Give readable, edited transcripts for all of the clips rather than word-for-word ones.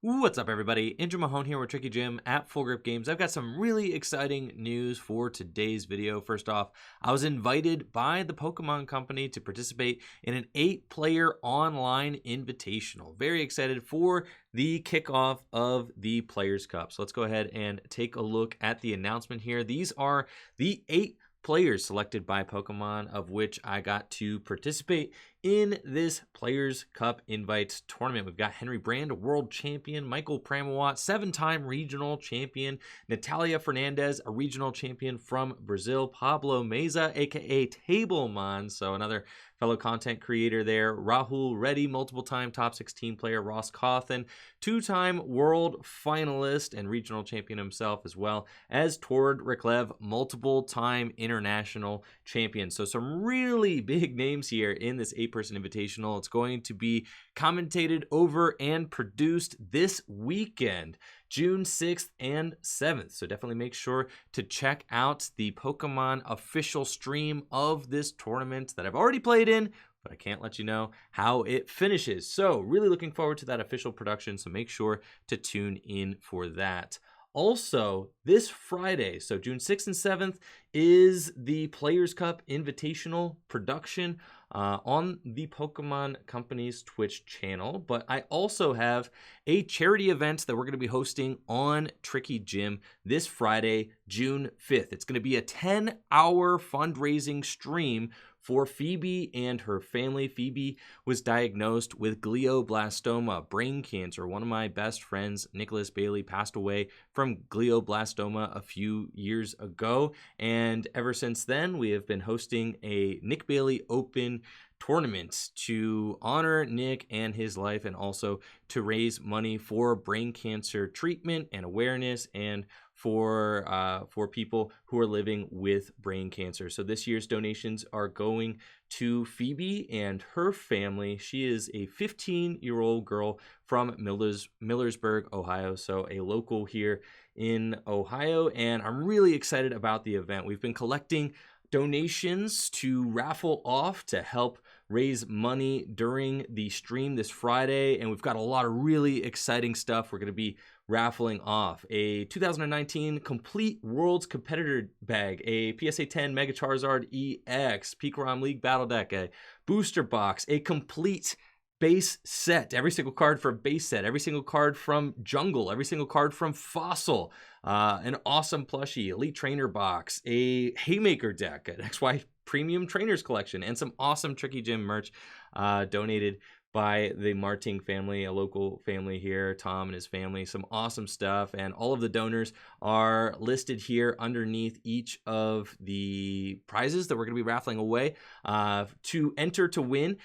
What's up, everybody? Andrew Mahone here with Tricky Jim at Full Grip Games. I've got some really exciting news for today's video. First off, I was invited by the Pokemon Company to participate in an 8-player online invitational. Very excited for the kickoff of the Players Cup. So let's go ahead and take a look at the announcement here. These are the 8 players selected by Pokemon, of which I got to participate in this Players Cup Invite tournament. We've got Henry Brand, a world champion, Michael Pramawat, 7-time regional champion, Natalia Fernandez, a regional champion from Brazil, Pablo Meza, aka Tablemon, so another fellow content creator there, Rahul Reddy, multiple-time top 16 player, Ross Cawthon, 2-time world finalist and regional champion himself, as well as Tord Riklev, multiple-time international champion. So some really big names here in this 8-person invitational. It's going to be commentated over and produced this weekend, June 6th and 7th. So definitely make sure to check out the Pokemon official stream of this tournament that I've already played in, but I can't let you know how it finishes. So really looking forward to that official production, so make sure to tune in for that. Also, this Friday, so June 6th and 7th, is the Players Cup Invitational production on the Pokemon Company's Twitch channel. But I also have a charity event that we're going to be hosting on Tricky Jim this Friday, June 5th. It's going to be a 10-hour fundraising stream for Phoebe and her family. Phoebe was diagnosed with glioblastoma, brain cancer. One of my best friends, Nicholas Bailey, passed away from glioblastoma a few years ago. And ever since then, we have been hosting a Nick Bailey Open tournament to honor Nick and his life, and also to raise money for brain cancer treatment and awareness, and for people who are living with brain cancer. So this year's donations are going to Phoebe and her family. She is a 15-year-old girl from Millersburg, Ohio, so a local here in Ohio, and I'm really excited about the event. We've been collecting donations to raffle off to help raise money during the stream this Friday, and we've got a lot of really exciting stuff. We're going to be raffling off a 2019 Complete Worlds Competitor Bag, a PSA 10 Mega Charizard EX, Pikarom League Battle Deck, a booster box, a complete base set, every single card from base set, every single card from Jungle, every single card from Fossil, an awesome plushie, Elite Trainer box, a Haymaker deck, an XY Premium Trainers collection, and some awesome Tricky Jim merch donated by the Marting family, a local family here, Tom and his family. Some awesome stuff, and all of the donors are listed here underneath each of the prizes that we're going to be raffling away. To enter to win,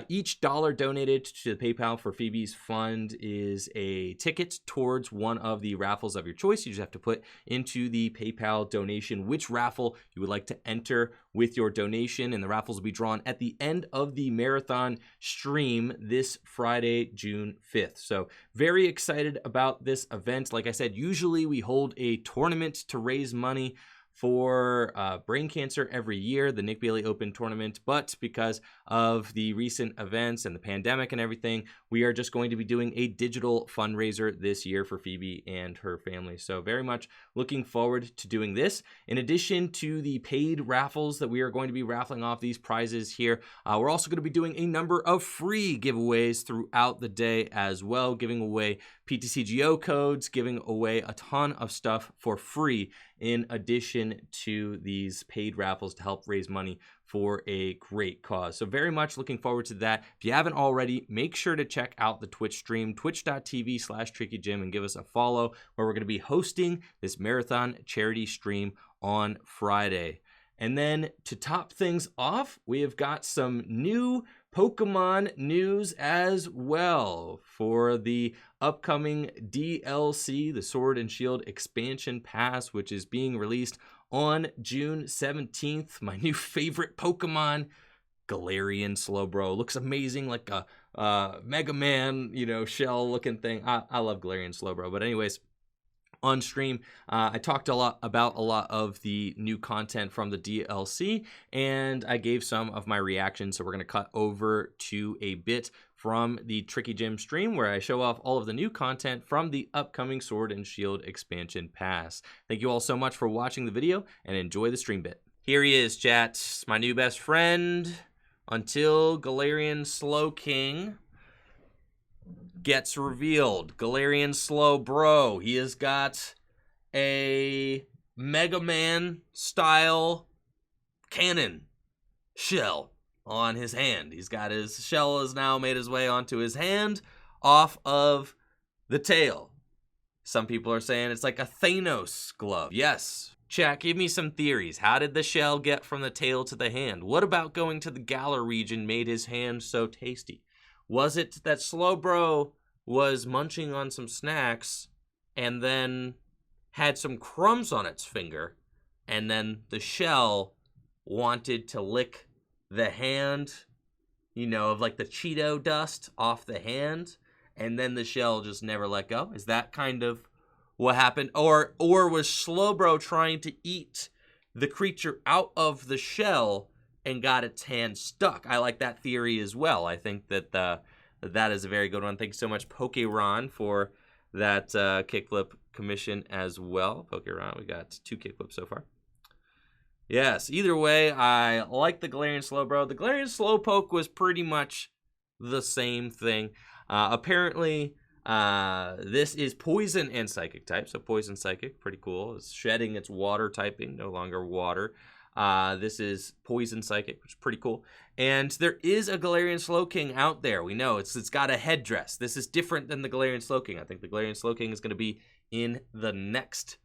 each dollar donated to the PayPal for Phoebe's fund is a ticket towards one of the raffles of your choice. You just have to put into the PayPal donation which raffle you would like to enter with your donation, and the raffles will be drawn at the end of the marathon stream this Friday, June 5th. So very excited about this event. Like I said, usually we hold a tournament to raise money for brain cancer every year, the Nick Bailey Open tournament, but because of the recent events and the pandemic and everything, we are just going to be doing a digital fundraiser this year for Phoebe and her family. So very much looking forward to doing this. In addition to the paid raffles that we are going to be raffling off these prizes here, we're also going to be doing a number of free giveaways throughout the day as well, giving away PTCGO codes, giving away a ton of stuff for free in addition to these paid raffles to help raise money for a great cause. So very much looking forward to that. If you haven't already, make sure to check out the Twitch stream, twitch.tv/TrickyJim, and give us a follow, where we're going to be hosting this marathon charity stream on Friday. And then to top things off, we have got some new Pokemon news as well for the upcoming DLC, the Sword and Shield Expansion Pass, which is being released on June 17th. My new favorite Pokemon, Galarian Slowbro. Looks amazing, like a Mega Man, shell looking thing. I love Galarian Slowbro. But anyways, on stream, I talked about a lot of the new content from the DLC, and I gave some of my reactions. So we're going to cut over to a bit from the Tricky Gym stream, where I show off all of the new content from the upcoming Sword and Shield expansion pass. Thank you all so much for watching the video, and enjoy the stream bit. Here he is, chat. My new best friend until Galarian Slowking gets revealed. Galarian Slowbro. He has got a Mega Man style cannon shell on his hand. He's got his shell has now made his way onto his hand off of the tail. Some people are saying it's like a Thanos glove. Yes. Chat, give me some theories. How did the shell get from the tail to the hand? What about going to the Galar region made his hand so tasty? Was it that Slowbro was munching on some snacks and then had some crumbs on its finger, and then the shell wanted to lick the hand, you know, of like the Cheeto dust off the hand, and then the shell just never let go? Is that kind of what happened? Or was Slowbro trying to eat the creature out of the shell and got its hand stuck? I like that theory as well. I think that that is a very good one. Thank you so much, Pokeron, for that kickflip commission as well. Pokeron, we got 2 kickflips so far. Yes, either way, I like the Galarian Slowbro. The Galarian Slowpoke was pretty much the same thing. Apparently, this is poison and psychic type, so poison psychic, pretty cool. It's shedding its water typing, no longer water. This is poison psychic, which is pretty cool. And there is a Galarian Slowking out there. We know it's got a headdress. This is different than the Galarian Slowking. I think the Galarian Slowking is going to be in the next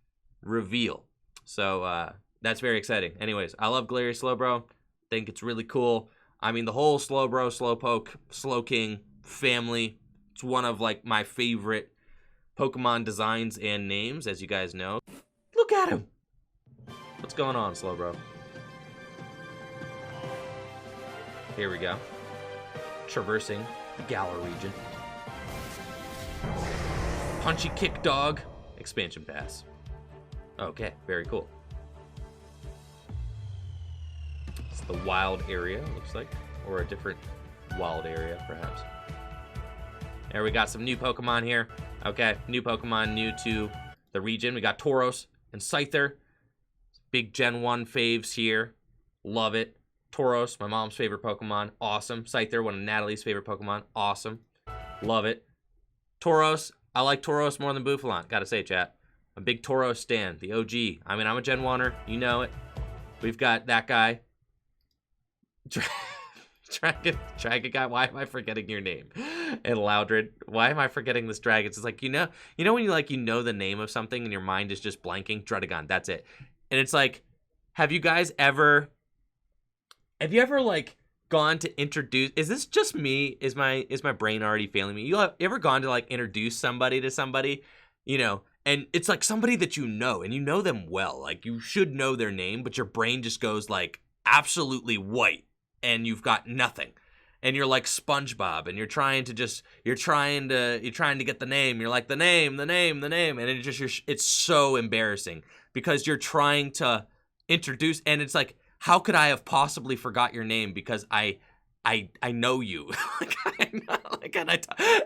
reveal. So that's very exciting. Anyways, I love Galarian Slowbro. Think it's really cool. I mean, the whole Slowbro, Slowpoke, Slowking family. It's one of like my favorite Pokemon designs and names, as you guys know. Look at him. What's going on, Slowbro? Here we go. Traversing the Galar region. Punchy Kick Dog expansion pass. Okay, very cool. It's the wild area, looks like. Or a different wild area, perhaps. There, we got some new Pokemon here. Okay, new Pokemon new to the region. We got Tauros and Scyther. Big Gen 1 faves here. Love it. Tauros, my mom's favorite Pokemon. Awesome. Scyther, one of Natalie's favorite Pokemon. Awesome. Love it. Tauros, I like Tauros more than Bouffalant. Gotta say, chat. I'm a big Tauros stan. The OG. I mean, I'm a Gen 1er. You know it. We've got that guy. Dragon guy, why am I forgetting your name? And Loudred, why am I forgetting this dragon? It's like, you know when you know the name of something and your mind is just blanking? Druddigon, that's it. And it's like, have you ever like gone to introduce, is this just me? Is my brain already failing me? You ever gone to like introduce somebody to somebody, you know, and it's like somebody that you know and you know them well, like you should know their name, but your brain just goes like absolutely white and you've got nothing. And you're like SpongeBob and you're trying to get the name. You're like the name. And it's so embarrassing because you're trying to introduce, and it's like, how could I have possibly forgot your name? Because I know you.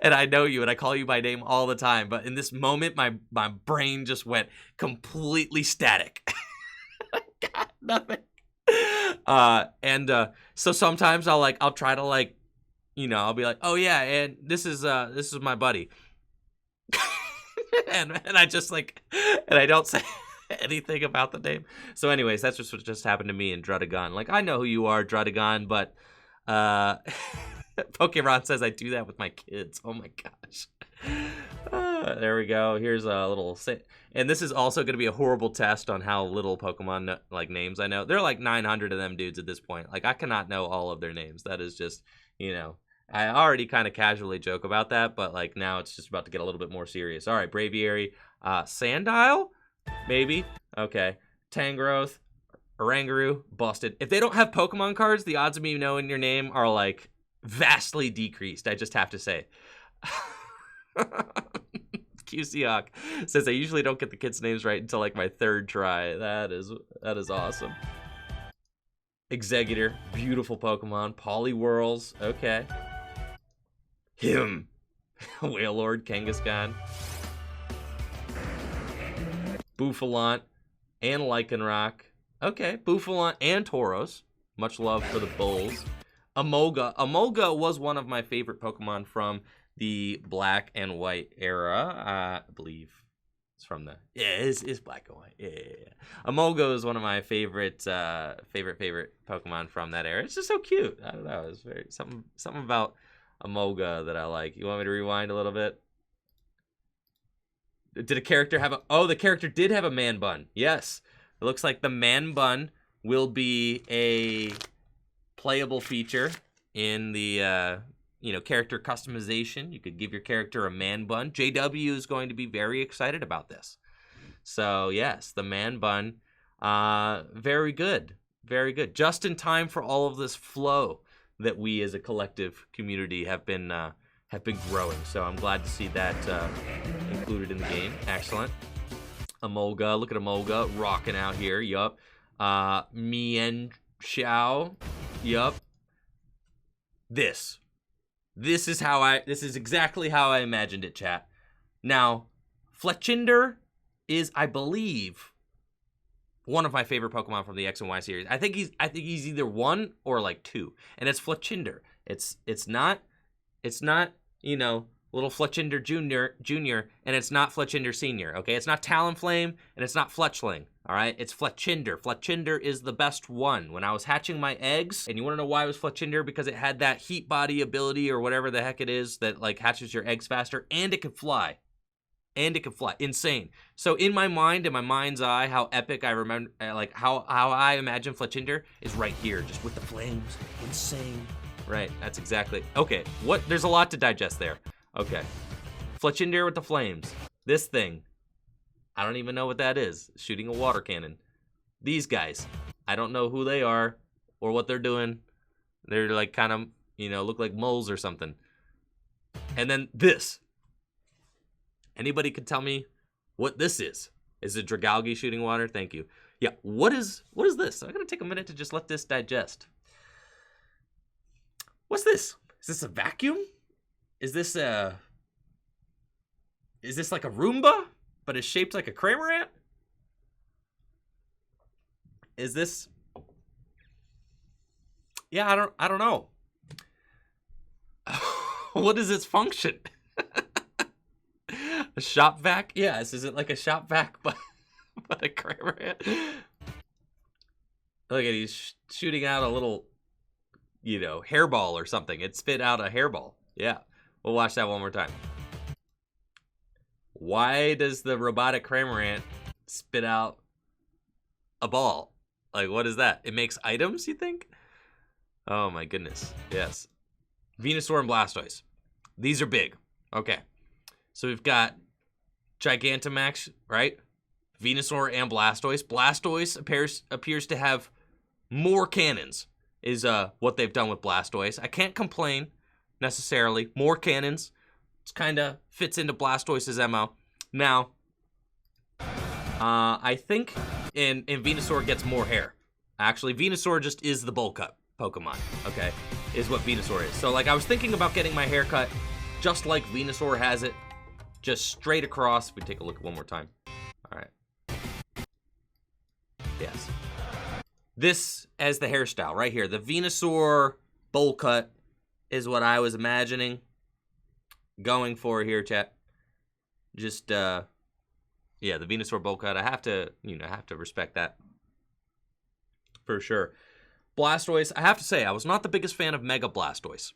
And I know you and I call you by name all the time. But in this moment, my brain just went completely static. Got nothing. So sometimes I'll try to like, you know, I'll be like, oh yeah, and this is my buddy. and I just like, and I don't say anything about the name. So anyways, that's just what just happened to me in Druddigon. Like, I know who you are, Druddigon, but Pokemon says I do that with my kids. Oh my gosh. There we go. Here's a little, and this is also going to be a horrible test on how little Pokemon like names I know. There are like 900 of them dudes at this point. Like, I cannot know all of their names. That is just, you know, I already kind of casually joke about that, but like now it's just about to get a little bit more serious. All right, Braviary, Sandile, maybe. Okay, Tangrowth, Oranguru, busted. If they don't have Pokemon cards, the odds of me knowing your name are like vastly decreased. I just have to say. QC Hawk says I usually don't get the kids' names right until like my third try. That is awesome. Executor, beautiful Pokemon. Poliwhirls, okay. Him. Wailord, Kangaskhan, Bouffalant, and Lycanroc. Okay, Bouffalant and Tauros. Much love for the Bulls. Amoga. Amoga was one of my favorite Pokemon from the Black and White era. I believe it's from the... Yeah, it's Black and White. Yeah. Amoga is one of my favorite Pokemon from that era. It's just so cute. I don't know. It's very something about Amoga that I like. You want me to rewind a little bit? Did a character have a... Oh, the character did have a man bun. Yes. It looks like the man bun will be a playable feature in the, character customization. You could give your character a man bun. JW is going to be very excited about this. So, yes, the man bun. Very good. Very good. Just in time for all of this flow that we as a collective community have been growing. So I'm glad to see that included in the game. Excellent. Amoga, look at Amoga rocking out here. Yup. Mien Xiao. Yup. This is exactly how I imagined it, chat. Now, Fletchinder is, I believe, one of my favorite Pokemon from the X and Y series. I think he's either 1 or like 2, and it's Fletchinder. It's not little Fletchinder Junior, and it's not Fletchinder Senior. Okay, it's not Talonflame, and it's not Fletchling. All right, it's Fletchinder. Fletchinder is the best one. When I was hatching my eggs, and you want to know why it was Fletchinder? Because it had that heat body ability or whatever the heck it is that like hatches your eggs faster, and it could fly. Insane. So in my mind, in my mind's eye, how epic I remember, like how I imagine Fletchinder is right here, just with the flames. Insane. Right, that's exactly. Okay, there's a lot to digest there. Okay. Fletchinder with the flames. This thing. I don't even know what that is. Shooting a water cannon. These guys. I don't know who they are or what they're doing. They're like kind of, look like moles or something. And then this. Anybody could tell me what this is? Is it Dragalge shooting water? Thank you. Yeah, what is this? I'm going to take a minute to just let this digest. What's this? Is this a vacuum? Is this like a Roomba, but it's shaped like a Cramorant? Is this? Yeah, I don't know. What is its function? A shop vac? Yes, is it like a shop vac, but a Cramorant? Look at he's shooting out a little, hairball or something. It spit out a hairball. Yeah. We'll watch that one more time. Why does the robotic Cramorant spit out a ball? Like, what is that? It makes items, you think? Oh, my goodness. Yes. Venusaur and Blastoise. These are big. Okay. So we've got Gigantamax, right? Venusaur and Blastoise. Blastoise appears to have more cannons, is what they've done with Blastoise. I can't complain. Necessarily. More cannons. It kind of fits into Blastoise's MO. Now, I think in Venusaur gets more hair. Actually, Venusaur just is the bowl cut Pokemon, okay? Is what Venusaur is. So, like, I was thinking about getting my hair cut just like Venusaur has it. Just straight across. We take a look at one more time. All right. Yes. This as the hairstyle right here. The Venusaur bowl cut is what I was imagining going for here, chat. Just, yeah, the Venusaur bowl cut. I have to, respect that for sure. Blastoise, I have to say, I was not the biggest fan of Mega Blastoise.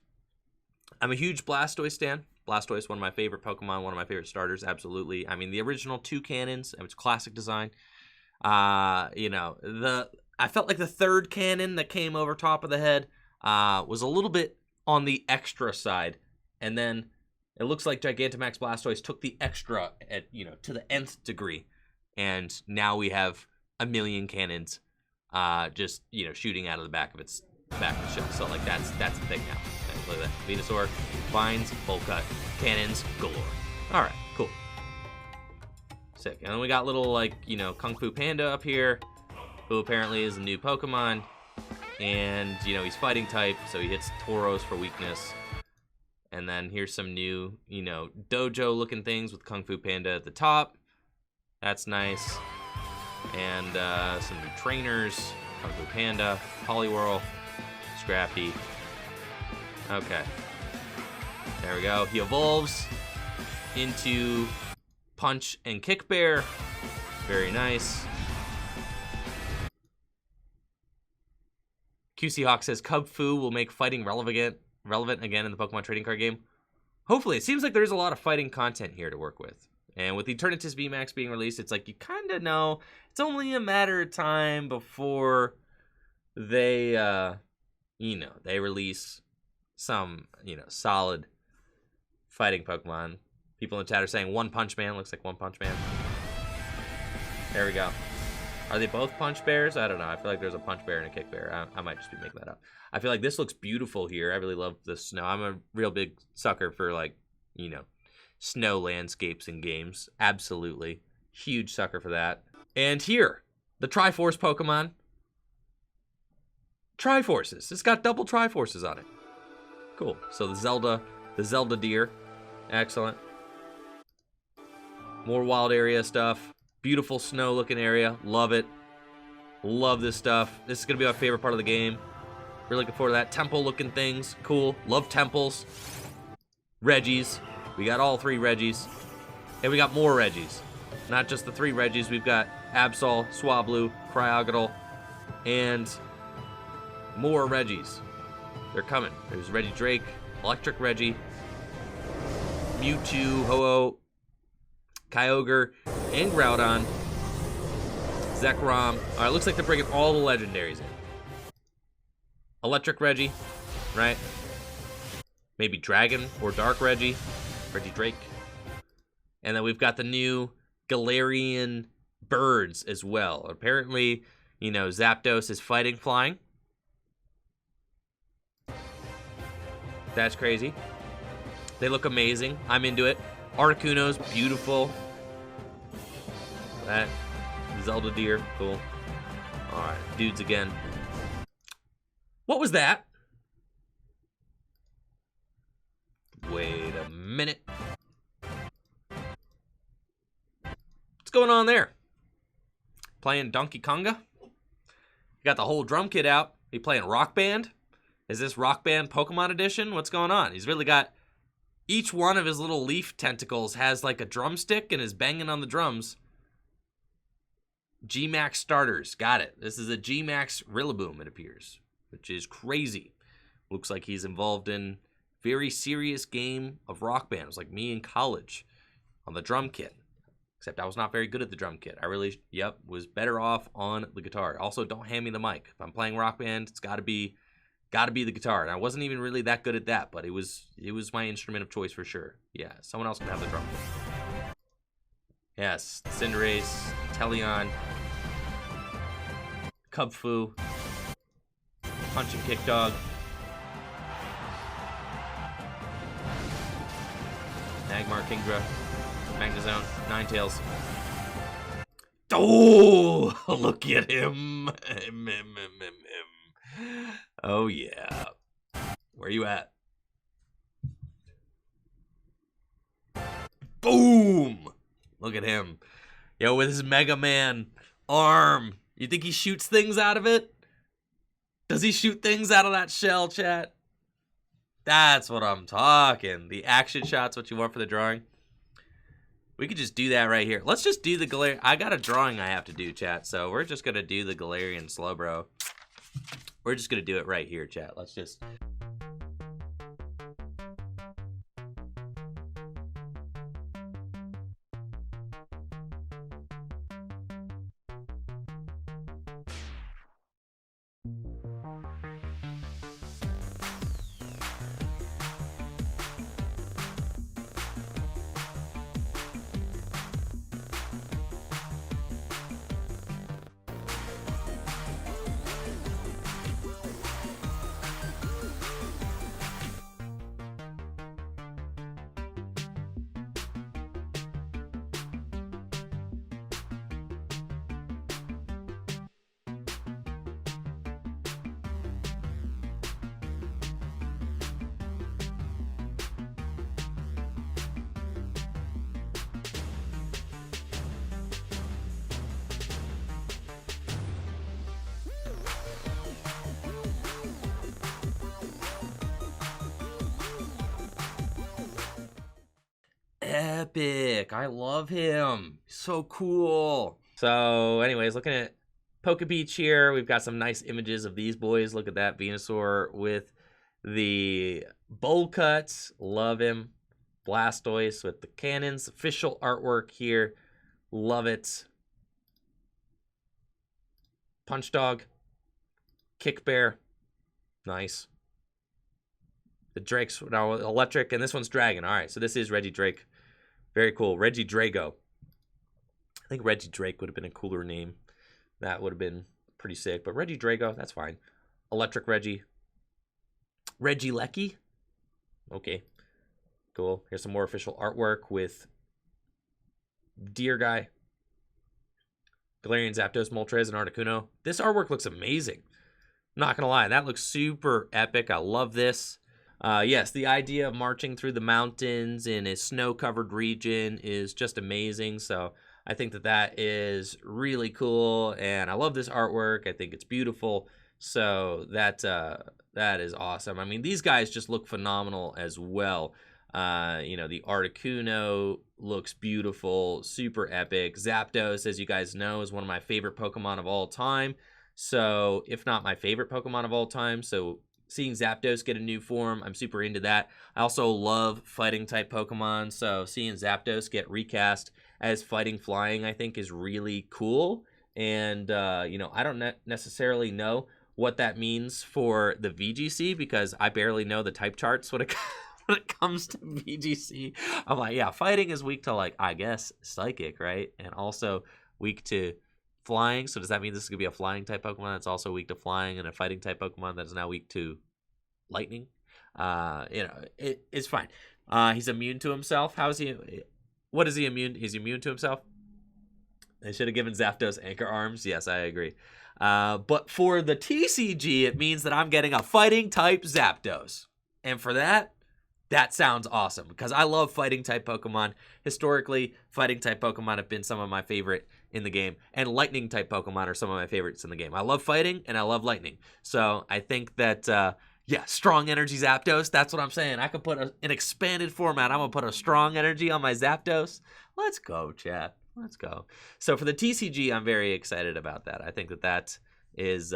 I'm a huge Blastoise stan. Blastoise, one of my favorite Pokemon, one of my favorite starters, absolutely. I mean, the original 2 cannons, it's classic design. I felt like the 3rd cannon that came over top of the head was a little bit on the extra side, and then it looks like Gigantamax Blastoise took the extra at to the nth degree, and now we have a million cannons just shooting out of the back of its shell. So like that's the thing now. Okay, look at that. Venusaur, vines, bowl cut, cannons galore. All right, cool, sick. And then we got little Kung Fu Panda up here, who apparently is a new Pokemon. And, he's fighting type, so he hits Tauros for weakness. And then here's some new, dojo looking things with Kung Fu Panda at the top. That's nice. And some new trainers, Kung Fu Panda, Poliwhirl, Scrappy. Okay. There we go. He evolves into Punch and Kick Bear. Very nice. QC Hawk says Cub Fu will make fighting relevant again in the Pokemon trading card game. Hopefully. It seems like there's a lot of fighting content here to work with. And with Eternatus VMAX being released, it's like you kind of know it's only a matter of time before they, they release some, solid fighting Pokemon. People in the chat are saying One Punch Man. Looks like One Punch Man. There we go. Are they both Punch Bears? I don't know. I feel like there's a Punch Bear and a Kick Bear. I might just be making that up. I feel like this looks beautiful here. I really love the snow. I'm a real big sucker for, like, snow landscapes in games. Absolutely. Huge sucker for that. And here, the Triforce Pokemon. Triforces. It's got double Triforces on it. Cool. So the Zelda deer. Excellent. More wild area stuff. Beautiful snow looking area. Love it. Love this stuff. This is going to be my favorite part of the game. Really looking forward to that. Temple looking things. Cool. Love temples. Reggies. We got all 3 Reggies. And we got more Reggies. Not just the 3 Reggies. We've got Absol, Swablu, Cryogonal, and more Reggies. They're coming. There's Regidrake, Electric Reggie, Mewtwo, Ho-Oh, Kyogre, and Groudon. Zekrom. Alright, looks like they're bringing all the legendaries in. Electric Reggie, right? Maybe Dragon or Dark Reggie. Regidrake. And then we've got the new Galarian birds as well. Apparently, Zapdos is fighting flying. That's crazy. They look amazing. I'm into it. Articuno's beautiful. That Zelda deer, cool. Alright, dudes again. What was that? Wait a minute. What's going on there? Playing Donkey Konga? Got the whole drum kit out. He playing Rock Band? Is this Rock Band Pokemon Edition? What's going on? He's really got... Each one of his little leaf tentacles has like a drumstick and is banging on the drums. G-Max starters. Got it. This is a G-Max Rillaboom, it appears. Which is crazy. Looks like he's involved in very serious game of Rock Band. It was like me in college on the drum kit. Except I was not very good at the drum kit. I really, was better off on the guitar. Also, don't hand me the mic. If I'm playing Rock Band, it's got to be the guitar. And I wasn't even really that good at that, but it was my instrument of choice for sure. Yeah, someone else can have the drum kit. Yes, Cinderace, Teleon, Cub Fu, Punch and Kick Dog, Magmar, Kingdra, Magnezone, Ninetales. Oh, look at him. Oh, yeah. Where you at? Boom! Look at him. Yo, with his Mega Man arm. You think he shoots things out of it? Does he shoot things out of that shell, chat? That's what I'm talking. The action shot's what you want for the drawing. We could just do that right here. Let's just do the Galarian. I got a drawing I have to do, chat. So we're just going to do the Galarian Slowbro. We're just going to do it right here, chat. Let's just... epic. I love him. So cool. So anyways, looking at Poke Beach here, we've got some nice images of these boys. Look at that Venusaur with the bowl cuts. Love him. Blastoise with the cannons. Official artwork here. Love it. Punch Dog. Kick Bear. Nice. The Drake's now electric, and this one's dragon. All right, so this is Reggie Drake. Very cool. Reggie Drago. I think Reggie Drake would have been a cooler name. That would have been pretty sick. But Reggie Drago, that's fine. Electric Reggie. Reggie Lecky. Okay. Cool. Here's some more official artwork with Deer Guy. Galarian, Zapdos, Moltres, and Articuno. This artwork looks amazing. Not gonna lie, that looks super epic. I love this. Yes, the idea of marching through the mountains in a snow-covered region is just amazing. So I think that that is really cool, and I love this artwork. I think it's beautiful. So that is awesome. I mean, these guys just look phenomenal as well. You know, the Articuno looks beautiful, super epic. Zapdos, as you guys know, is one of my favorite Pokemon of all time. So, if not my favorite Pokemon of all time, so seeing Zapdos get a new form, I'm super into that. I also love fighting type Pokemon, so seeing Zapdos get recast as fighting flying, I think is really cool. And, you know, I don't necessarily know what that means for the VGC because I barely know the type charts when it comes to VGC. I'm like, yeah, fighting is weak to, like, I guess, psychic, right? And also weak to flying. So does that mean this is going to be a flying type Pokemon that's also weak to flying and a fighting type Pokemon that is now weak to lightning? You know, it's fine. He's immune to himself. How is he? What is he immune? He's immune to himself? They should have given Zapdos anchor arms. Yes, I agree. But for the TCG, it means that I'm getting a fighting type Zapdos. And for that sounds awesome because I love fighting type Pokemon. Historically, fighting type Pokemon have been some of my favorite in the game, and lightning type Pokemon are some of my favorites in the game. I love fighting and I love lightning. So I think that, yeah, strong energy Zapdos. That's what I'm saying. I could put an expanded format. I'm going to put a strong energy on my Zapdos. Let's go, chat. Let's go. So for the TCG, I'm very excited about that. I think that is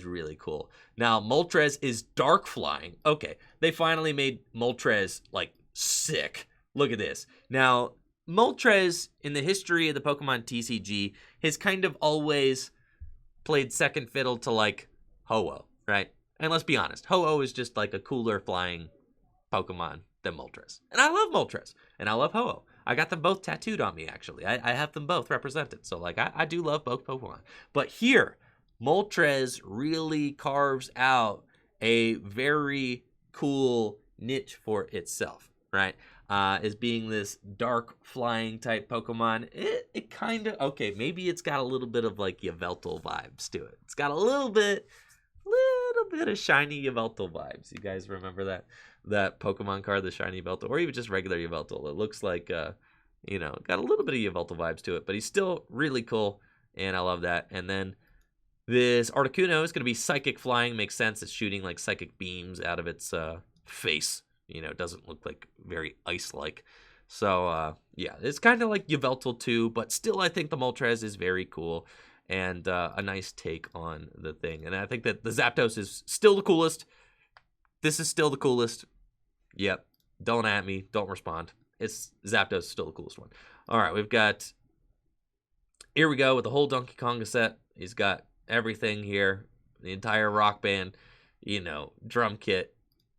really cool. Now, Moltres is dark flying. Okay, they finally made Moltres, like, sick. Look at this. Now, Moltres, in the history of the Pokemon TCG, has kind of always played second fiddle to, like, Ho-Oh, right? And let's be honest, Ho-Oh is just, like, a cooler flying Pokemon than Moltres. And I love Moltres, and I love Ho-Oh. I got them both tattooed on me, actually. I have them both represented. So, like, I do love both Pokemon. But here, Moltres really carves out a very cool niche for itself, right? As being this dark flying type Pokemon. It kind of, okay, maybe it's got a little bit of like Yveltal vibes to it. It's got a little bit of shiny Yveltal vibes. You guys remember that Pokemon card, the shiny Yveltal, or even just regular Yveltal? It looks like, you know, got a little bit of Yveltal vibes to it, but he's still really cool, and I love that. And then this Articuno is going to be psychic flying. Makes sense. It's shooting like psychic beams out of its face. You know, it doesn't look like very ice-like. So, yeah, it's kind of like Yveltal too, but still I think the Moltres is very cool and a nice take on the thing. And I think that the Zapdos is still the coolest. This is still the coolest. Yep. Don't at me. Don't respond. It's Zapdos is still the coolest one. All right, we've got... Here we go with the whole Donkey Konga set. He's got everything here. The entire rock band, you know, drum kit,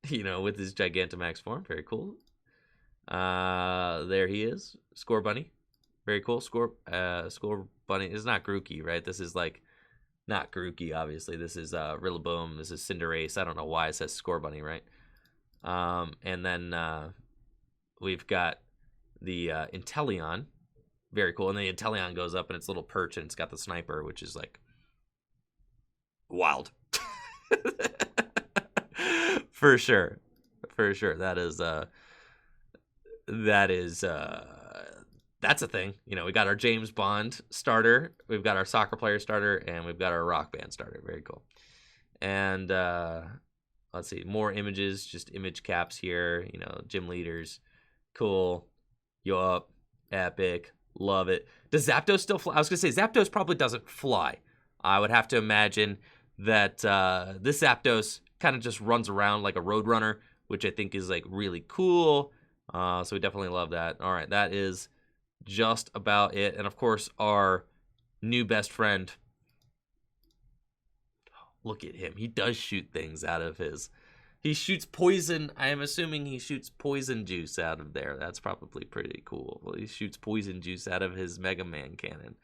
you know, with his Gigantamax form. Very cool. There he is. Score Bunny. Very cool. Score Bunny. It's not Grookey, right? This is like, not Grookey, obviously. This is Rillaboom. This is Cinderace. I don't know why it says Score Bunny, right? And then we've got the Inteleon. Very cool. And the Inteleon goes up in its little perch and it's got the sniper, which is like wild. For sure. That is that's a thing. You know, we got our James Bond starter, we've got our soccer player starter, and we've got our rock band starter. Very cool. And let's see, more images, just image caps here, you know, gym leaders. Cool. Yup. Epic. Love it. Does Zapdos still fly? I was going to say, Zapdos probably doesn't fly. I would have to imagine that this Zapdos kind of just runs around like a Roadrunner, which I think is like really cool. So we definitely love that. All right, that is just about it. And of course, our new best friend. Look at him. He does shoot things out of his. He shoots poison. I am assuming he shoots poison juice out of there. That's probably pretty cool. Well, he shoots poison juice out of his Mega Man cannon.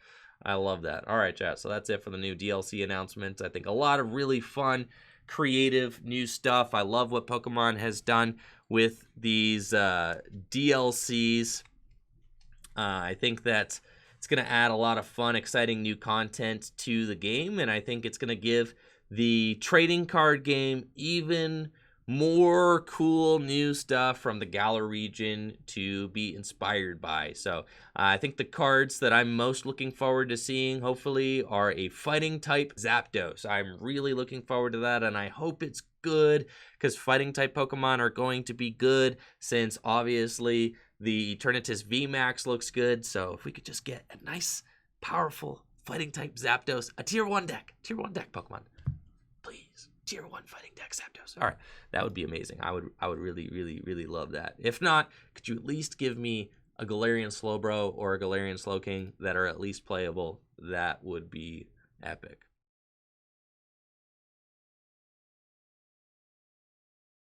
I love that. All right, chat. So that's it for the new DLC announcements. I think a lot of really fun, creative new stuff. I love what Pokemon has done with these DLCs. I think that it's going to add a lot of fun, exciting new content to the game. And I think it's going to give the trading card game even more cool new stuff from the Galar region to be inspired by. So I think the cards that I'm most looking forward to seeing, hopefully, are a fighting type Zapdos. I'm really looking forward to that, and I hope it's good, because fighting type Pokemon are going to be good, since obviously the Eternatus VMAX looks good. So if we could just get a nice, powerful fighting type Zapdos, a tier 1 deck Pokemon. Please, tier 1 fighting deck Zapdos. All right, that would be amazing. I would really, really, really love that. If not, could you at least give me a Galarian Slowbro or a Galarian Slowking that are at least playable? That would be epic.